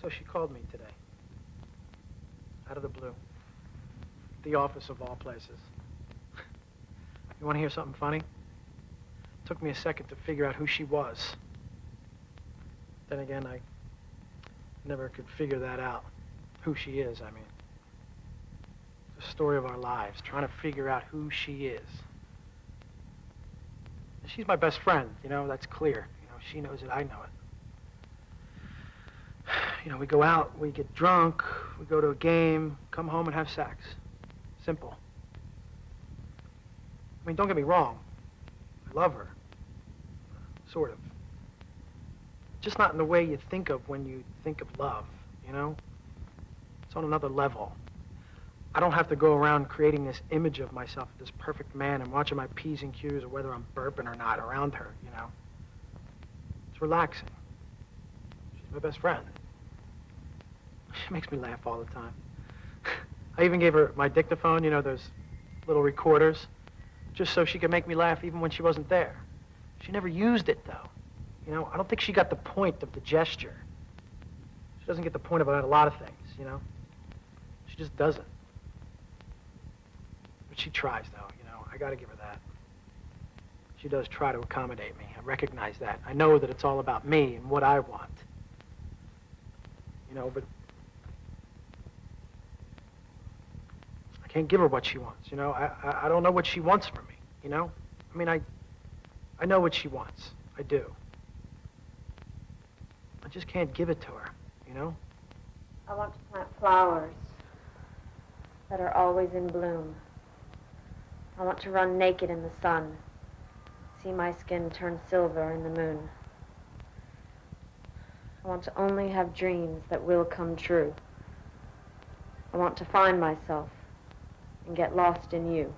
So she called me today. Out of the blue. The office of all places. You want to hear something funny? It took me a second to figure out who she was. Then again, I never could figure that out. Who she is, I mean. The story of our lives, trying to figure out who she is. And she's my best friend, you know, that's clear. You know, she knows it, I know it. You know, we go out, we get drunk, we go to a game, come home and have sex. Simple. I mean, don't get me wrong. I love her. Sort of. Just not in the way you think of when you think of love, you know? It's on another level. I don't have to go around creating this image of myself, this perfect man, and watching my P's and Q's or whether I'm burping or not around her, you know? It's relaxing. She's my best friend. She makes me laugh all the time. I even gave her my dictaphone, you know, those little recorders, just so she could make me laugh even when she wasn't there. She never used it, though. You know, I don't think she got the point of the gesture. She doesn't get the point about a lot of things, you know? She just doesn't. But she tries, though, you know? I gotta give her that. She does try to accommodate me. I recognize that. I know that it's all about me and what I want. You know, but I can't give her what she wants, you know? I don't know what she wants from me, you know? I mean, I know what she wants. I do. I just can't give it to her, you know? I want to plant flowers that are always in bloom. I want to run naked in the sun, see my skin turn silver in the moon. I want to only have dreams that will come true. I want to find myself and get lost in you.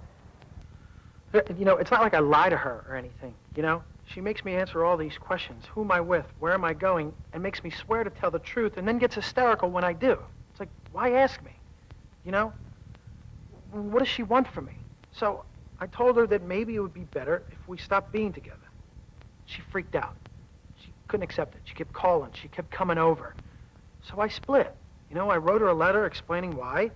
You know, it's not like I lie to her or anything, you know? She makes me answer all these questions. Who am I with? Where am I going? And makes me swear to tell the truth and then gets hysterical when I do. It's like, why ask me? You know? What does she want from me? So I told her that maybe it would be better if we stopped being together. She freaked out. She couldn't accept it. She kept calling. She kept coming over. So I split. You know, I wrote her a letter explaining why,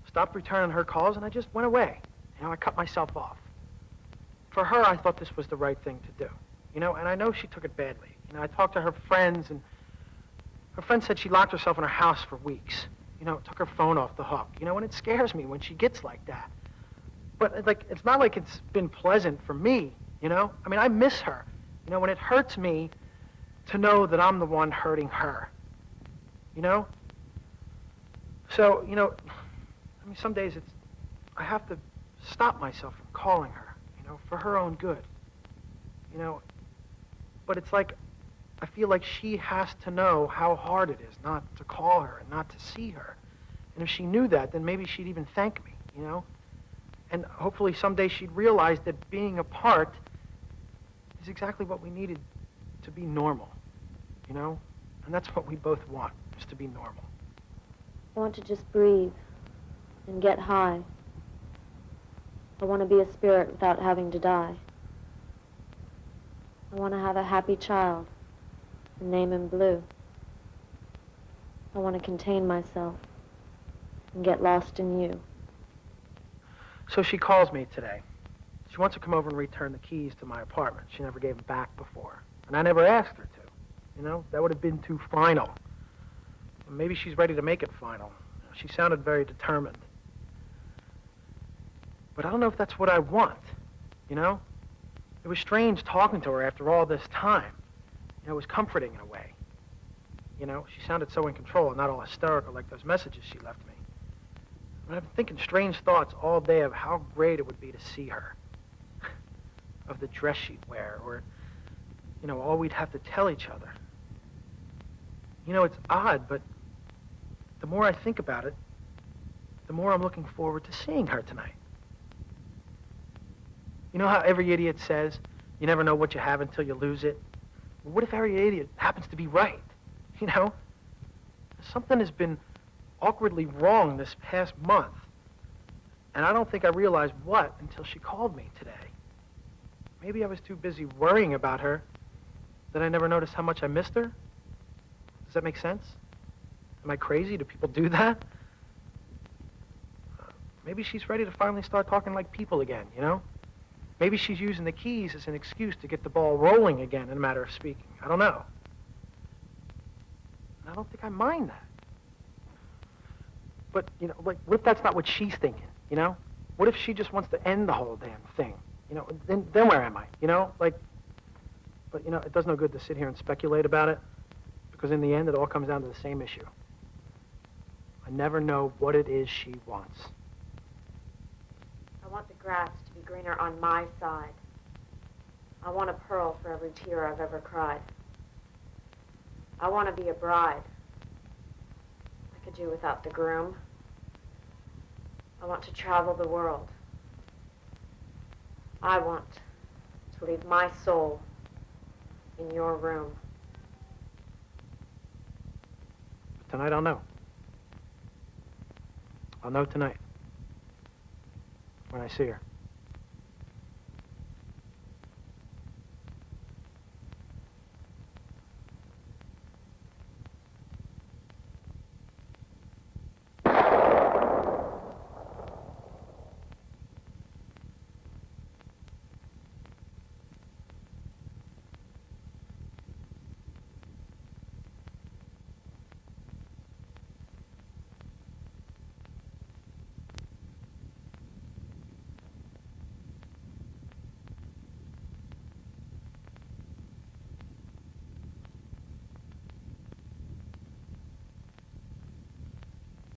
stopped returning her calls, and I just went away. You know, I cut myself off. For her, I thought this was the right thing to do, you know, and I know she took it badly. You know, I talked to her friends, and her friend said she locked herself in her house for weeks. You know, took her phone off the hook, you know, and it scares me when she gets like that. But, like, it's not like it's been pleasant for me, you know? I mean, I miss her, you know, and it hurts me to know that I'm the one hurting her, you know? So, you know, I mean, some days I have to stop myself from calling her. For her own good, you know, but it's like, I feel like she has to know how hard it is not to call her and not to see her. And if she knew that, then maybe she'd even thank me, you know, and hopefully someday she'd realize that being apart is exactly what we needed to be normal, you know, and that's what we both want, is to be normal. I want to just breathe and get high. I want to be a spirit without having to die. I want to have a happy child and name him Blue. I want to contain myself and get lost in you. So she calls me today. She wants to come over and return the keys to my apartment. She never gave them back before. And I never asked her to. You know, that would have been too final. Maybe she's ready to make it final. She sounded very determined. But I don't know if that's what I want, you know? It was strange talking to her after all this time. You know, it was comforting in a way. You know, she sounded so in control and not all hysterical like those messages she left me. And I've been thinking strange thoughts all day of how great it would be to see her. Of the dress she'd wear, or, you know, all we'd have to tell each other. You know, it's odd, but the more I think about it, the more I'm looking forward to seeing her tonight. You know how every idiot says, you never know what you have until you lose it? Well, what if every idiot happens to be right? You know? Something has been awkwardly wrong this past month. And I don't think I realized what until she called me today. Maybe I was too busy worrying about her that I never noticed how much I missed her. Does that make sense? Am I crazy? Do people do that? Maybe she's ready to finally start talking like people again, you know? Maybe she's using the keys as an excuse to get the ball rolling again, in a matter of speaking. I don't know. And I don't think I mind that. But, you know, like, what if that's not what she's thinking, you know? What if she just wants to end the whole damn thing? You know, then where am I, you know? Like, but, you know, it does no good to sit here and speculate about it, because in the end, it all comes down to the same issue. I never know what it is she wants. I want the grass to be greener on my side. I want a pearl for every tear I've ever cried. I want to be a bride. I could do without the groom. I want to travel the world. I want to leave my soul in your room. Tonight I'll know. I'll know tonight when I see her.